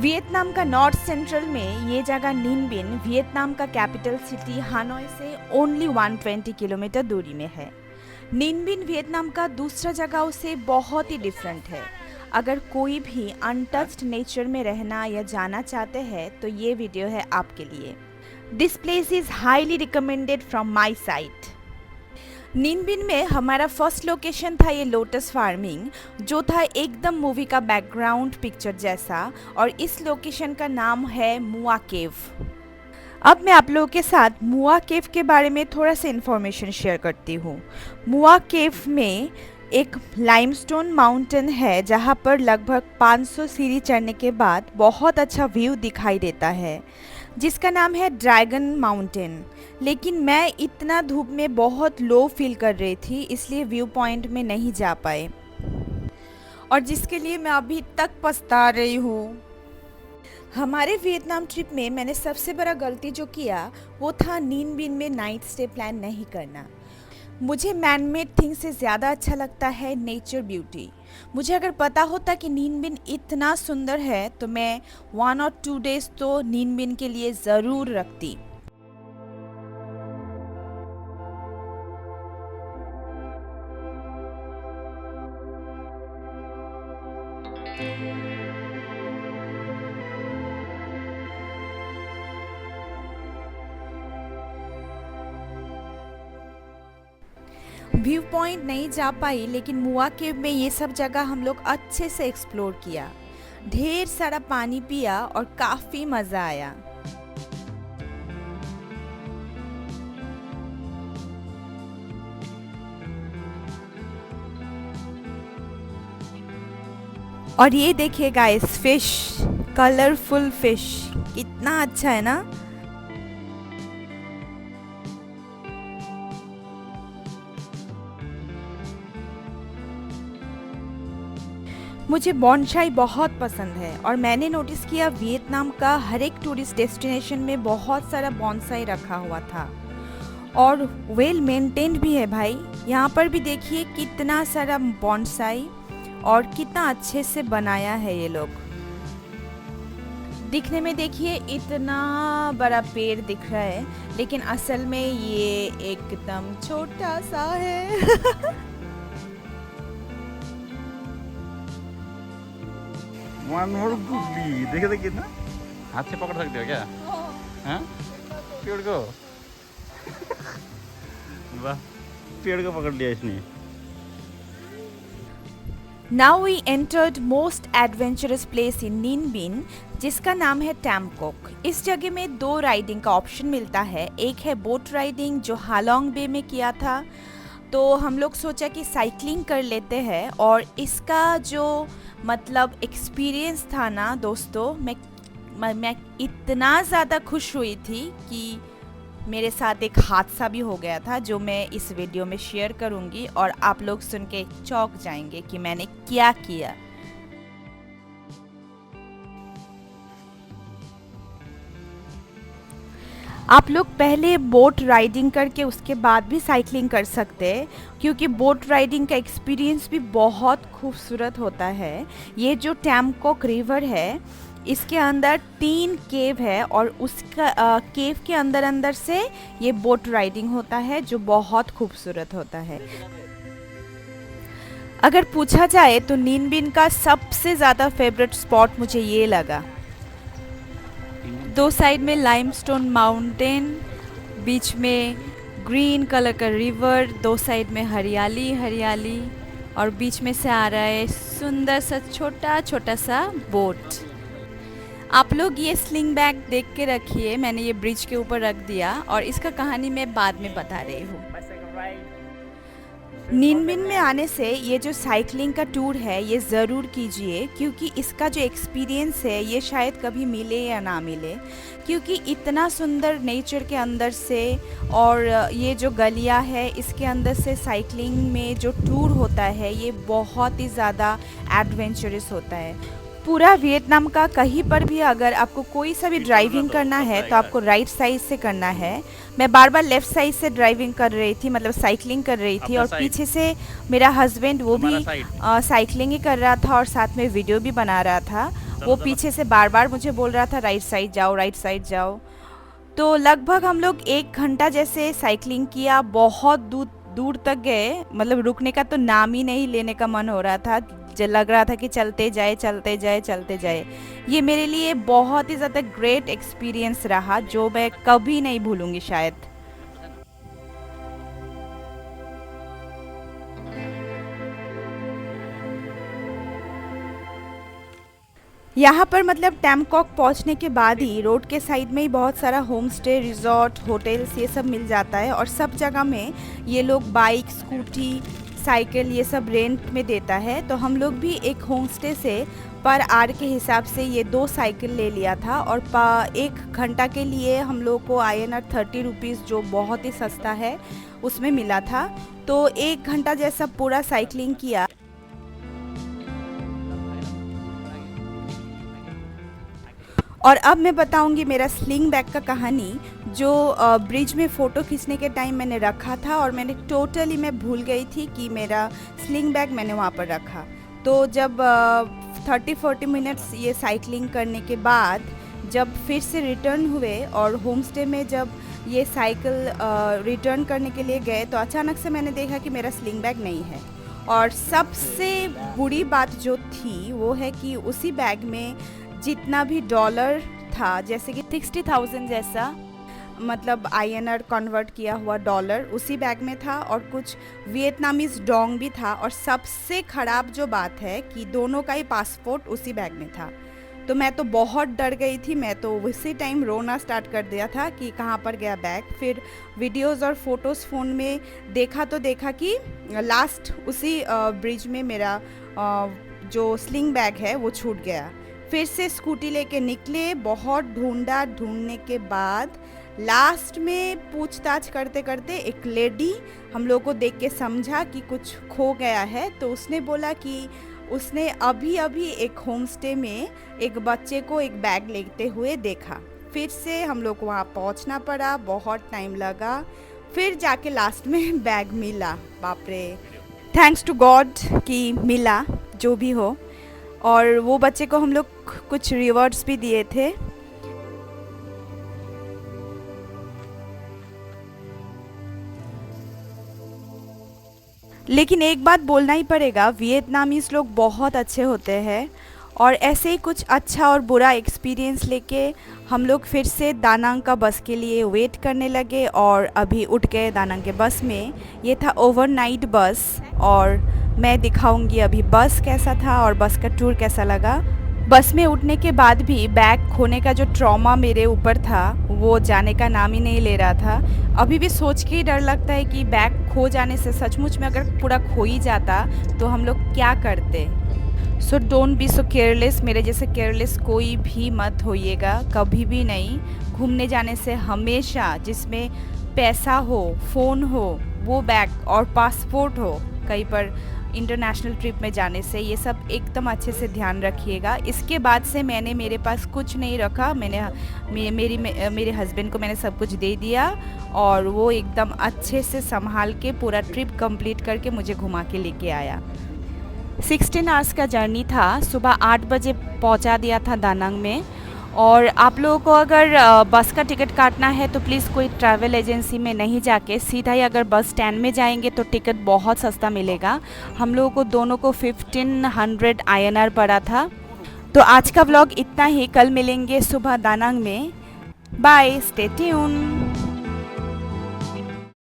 Vietnam का north central में ये जगह नीन बिन वियतनाम का कैपिटल सिटी हानोई से ओनली 120 किलोमीटर दूरी में है। नीन बिन वियतनाम का दूसरा जगहों से बहुत ही डिफरेंट है। अगर कोई भी अनटच्ड नेचर में रहना या जाना चाहते हैं तो ये वीडियो है आपके लिए। This place is highly recommended from my side. नीन बिन में हमारा फर्स्ट लोकेशन था ये लोटस फार्मिंग, जो था एकदम मूवी का बैकग्राउंड पिक्चर जैसा, और इस लोकेशन का नाम है मुआ केव। अब मैं आप लोगों के साथ मुआ केव के बारे में थोड़ा सा इन्फॉर्मेशन शेयर करती हूँ। मुआ केव में एक लाइमस्टोन माउंटेन है जहाँ पर लगभग 500 सीढ़ी चढ़ने के बाद बहुत अच्छा व्यू दिखाई देता है, जिसका नाम है ड्रैगन माउंटेन। लेकिन मैं इतना धूप में बहुत लो फील कर रही थी, इसलिए व्यू पॉइंट में नहीं जा पाए, और जिसके लिए मैं अभी तक पछता रही हूँ। हमारे वियतनाम ट्रिप में मैंने सबसे बड़ा गलती जो किया वो था नीन बिन में नाइट स्टे प्लान नहीं करना। मुझे मैनमेड थिंग से ज़्यादा अच्छा लगता है नेचर ब्यूटी। मुझे अगर पता होता कि नीन बिन इतना सुंदर है तो मैं 1 और 2 डेज तो नीन बिन के लिए ज़रूर रखती। व्यू पॉइंट नहीं जा पाई, लेकिन मुआ केव में ये सब जगह हम लोग अच्छे से एक्सप्लोर किया, ढेर सारा पानी पिया और काफ़ी मज़ा आया। और ये देखिए गाइस, फिश, कलरफुल फिश, कितना अच्छा है ना। मुझे बॉन्साई बहुत पसंद है, और मैंने नोटिस किया वियतनाम का हर एक टूरिस्ट डेस्टिनेशन में बहुत सारा बॉन्साई रखा हुआ था, और वेल मेंटेन्ड भी है भाई। यहाँ पर भी देखिए कितना सारा बॉन्साई, और कितना अच्छे से बनाया है ये लोग। दिखने में देखिए इतना बड़ा पेड़ दिख रहा है, लेकिन असल में ये एकदम छोटा सा है। देखे थे कितना हाथ से पकड़ सकते हो क्या? हाँ, पेड़ को। वाह, पेड़ को पकड़ लिया इसने। Now we entered most adventurous place in Ninh Binh, जिसका नाम है टैमकोक। इस जगह में 2 राइडिंग का ऑप्शन मिलता है। एक है बोट राइडिंग जो हालोंग बे में किया था, तो हम लोग सोचा कि साइकिलिंग कर लेते हैं, और इसका जो मतलब एक्सपीरियंस था ना दोस्तों, मैं इतना ज़्यादा खुश हुई थी कि मेरे साथ एक हादसा भी हो गया था, जो मैं इस वीडियो में शेयर करूंगी, और आप लोग सुन के चौंक जाएंगे कि मैंने क्या किया। आप लोग पहले बोट राइडिंग करके उसके बाद भी साइकिलिंग कर सकते हैं, क्योंकि बोट राइडिंग का एक्सपीरियंस भी बहुत खूबसूरत होता है। ये जो टैमकोक रिवर है, इसके अंदर 3 केव है, और उसका केव के अंदर अंदर से ये बोट राइडिंग होता है, जो बहुत खूबसूरत होता है। अगर पूछा जाए तो नीन बिन का सबसे ज़्यादा फेवरेट स्पॉट मुझे ये लगा। 2 साइड में लाइमस्टोन माउंटेन, बीच में ग्रीन कलर का रिवर, 2 साइड में हरियाली हरियाली, और बीच में से आ रहा है सुंदर सा छोटा छोटा सा बोट। आप लोग ये स्लिंग बैग देख के रखिए, मैंने ये ब्रिज के ऊपर रख दिया, और इसका कहानी मैं बाद में बता रही हूँ। नीन बिन में आने से ये जो साइकिलिंग का टूर है ये ज़रूर कीजिए, क्योंकि इसका जो एक्सपीरियंस है ये शायद कभी मिले या ना मिले, क्योंकि इतना सुंदर नेचर के अंदर से, और ये जो गलियाँ है इसके अंदर से साइकिलिंग में जो टूर होता है ये बहुत ही ज़्यादा एडवेंचरस होता है। पूरा वियतनाम का कहीं पर भी अगर आपको कोई सा भी ड्राइविंग करना है तो आपको राइट साइड से करना है। मैं बार बार लेफ़्ट साइड से ड्राइविंग कर रही थी, मतलब साइकिलिंग कर रही थी, और पीछे से मेरा हस्बैंड वो भी साइकिलिंग ही कर रहा था और साथ में वीडियो भी बना रहा था। वो पीछे से बार बार मुझे बोल रहा था राइट साइड जाओ, राइट साइड जाओ। तो लगभग हम लोग 1 घंटा जैसे साइकिलिंग किया, बहुत दूर दूर तक गए, मतलब रुकने का तो नाम ही नहीं लेने का मन हो रहा था। लग रहा था कि चलते जाए चलते जाए चलते जाए। ये मेरे लिए बहुत ही ज़्यादा ग्रेट एक्सपीरियंस रहा, जो मैं कभी नहीं भूलूंगी शायद। यहाँ पर मतलब टैमकॉक पहुँचने के बाद ही रोड के साइड में ही बहुत सारा होम स्टे, रिजॉर्ट, होटल्स ये सब मिल जाता है। और सब जगह में ये लोग बाइक, स्कूटी, साइकिल ये सब रेंट में देता है। तो हम लोग भी एक होम स्टे से पर आवर के हिसाब से ये 2 साइकिल ले लिया था। और 1 घंटा के लिए हम लोग को INR 30 रुपीज़, जो बहुत ही सस्ता है, उसमें मिला था। तो 1 घंटा जैसा पूरा साइकिलिंग किया। और अब मैं बताऊंगी मेरा स्लिंग बैग का कहानी, जो ब्रिज में फ़ोटो खींचने के टाइम मैंने रखा था और मैं भूल गई थी कि मेरा स्लिंग बैग मैंने वहाँ पर रखा। तो जब 30-40 मिनट्स ये साइकिलिंग करने के बाद जब फिर से रिटर्न हुए और होम स्टे में जब ये साइकिल रिटर्न करने के लिए गए, तो अचानक से मैंने देखा कि मेरा स्लिंग बैग नहीं है। और सबसे बुरी बात जो थी वो है कि उसी बैग में जितना भी डॉलर था, जैसे कि 60,000 जैसा, मतलब INR कन्वर्ट किया हुआ डॉलर उसी बैग में था, और कुछ वियतनामीज डोंग भी था। और सबसे ख़राब जो बात है कि दोनों का ही पासपोर्ट उसी बैग में था। तो मैं तो बहुत डर गई थी, मैं तो उसी टाइम रोना स्टार्ट कर दिया था कि कहाँ पर गया बैग। फिर वीडियोज़ और फोटोज़ फ़ोन में देखा तो देखा कि लास्ट उसी ब्रिज में मेरा जो स्लिंग बैग है वो छूट गया। फिर से स्कूटी लेके निकले, बहुत ढूंढा, ढूंढने के बाद लास्ट में पूछताछ करते करते एक लेडी हम लोग को देख के समझा कि कुछ खो गया है। तो उसने बोला कि उसने अभी अभी एक होम स्टे में एक बच्चे को एक बैग लेते हुए देखा। फिर से हम लोग को वहाँ पहुँचना पड़ा, बहुत टाइम लगा, फिर जाके लास्ट में बैग मिला। बाप रे, थैंक्स टू गॉड कि मिला, जो भी हो। और वो बच्चे को हम लोग कुछ रिवॉर्ड्स भी दिए थे। लेकिन एक बात बोलना ही पड़ेगा, वियतनामीज लोग बहुत अच्छे होते हैं। और ऐसे ही कुछ अच्छा और बुरा एक्सपीरियंस लेके हम लोग फिर से दानांग का बस के लिए वेट करने लगे, और अभी उठ गए दानांग के बस में। ये था ओवरनाइट बस, और मैं दिखाऊंगी अभी बस कैसा था और बस का टूर कैसा लगा। बस में उठने के बाद भी बैग खोने का जो ट्रॉमा मेरे ऊपर था वो जाने का नाम ही नहीं ले रहा था। अभी भी सोच के ही डर लगता है कि बैग खो जाने से, सचमुच में अगर पूरा खो ही जाता तो हम लोग क्या करते। So don't be so careless, मेरे जैसे केयरलेस कोई भी मत होइएगा, कभी भी नहीं। घूमने जाने से हमेशा जिसमें पैसा हो, फ़ोन हो, वो बैग और पासपोर्ट हो, कहीं पर इंटरनेशनल ट्रिप में जाने से ये सब एकदम अच्छे से ध्यान रखिएगा। इसके बाद से मैंने मेरे पास कुछ नहीं रखा, मेरे हस्बैंड को मैंने सब कुछ दे दिया, और वो एकदम अच्छे से संभाल के पूरा ट्रिप कंप्लीट करके मुझे घुमा के लेके आया। 16 आवर्स का जर्नी था, सुबह 8 बजे पहुंचा दिया था दानांग में। और आप लोगों को अगर बस का टिकट काटना है तो प्लीज़ कोई ट्रैवल एजेंसी में नहीं जाके सीधा ही अगर बस स्टैंड में जाएंगे तो टिकट बहुत सस्ता मिलेगा। हम लोगों को दोनों को 1500 INR पड़ा था। तो आज का व्लॉग इतना ही, कल मिलेंगे सुबह दानांग में। Bye, stay tune.